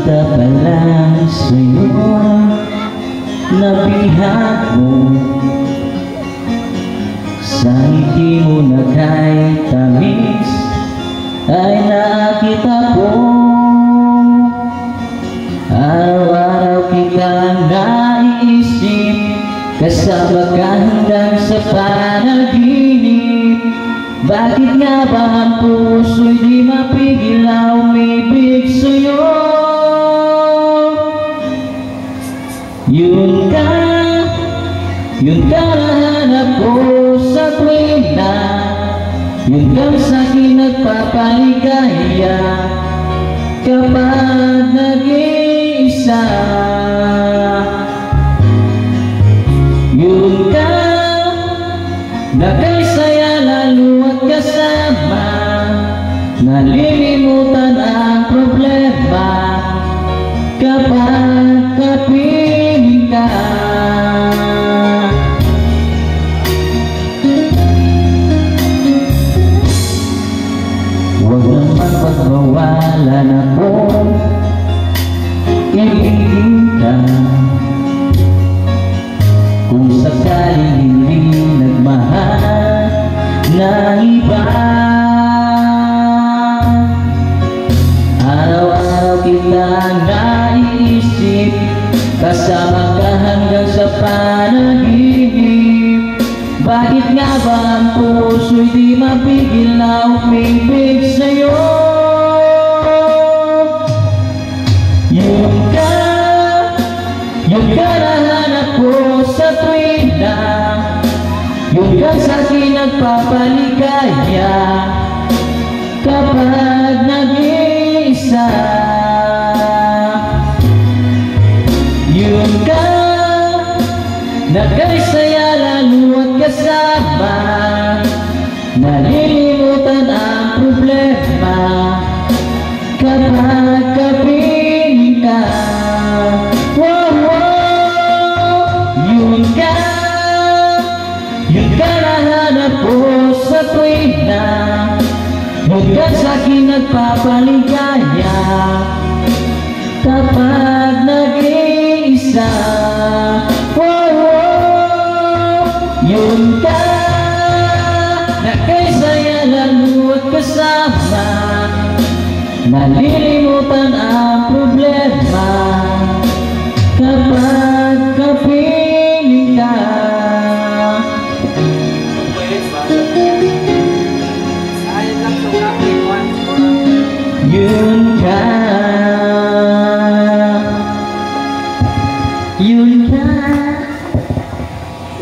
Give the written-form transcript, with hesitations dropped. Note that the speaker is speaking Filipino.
ka pala sa'yo nabihag mo sa ngiti mo na kahit tamis ay nakita ko. Araw-araw kitang naiisip, kasama ka hanggang sa panaginip. Bakit nga ba ang puso'y di mapigil na umibig sa'yo? Yun ka nahanap ko sa tuwing na yun kang sa'kin nagpapaligaya kapag nag-iisa. Yun ka nakaisaya lalo at kasama, nalilimutan ang problema kapag kapiling ka. Huwag naman pagbawalan ako, ibigin ka. Kung sakaling hindi nagmahal ng iba, araw-araw kitang naiisip, kasama ka hanggang sa panaginip. Bakit nga ba ang puso'y di mapigil na umibig sa'yo? Yun ka nahanap ko sa tuwing na yun ka sa'kin nagpapaligaya kapag nag-iisa. Yun ka nakaisaya lalo at kasama, nalilimutan ang problema kapag kapiling ka. Yun ka nahanap ko sa tuwing na yun ka sa'kin nagpapaligaya kapag nag-iisa. Yun ka nakaisaya lalo at kasama, nalilimutan ang problema kapag kapiling ka. You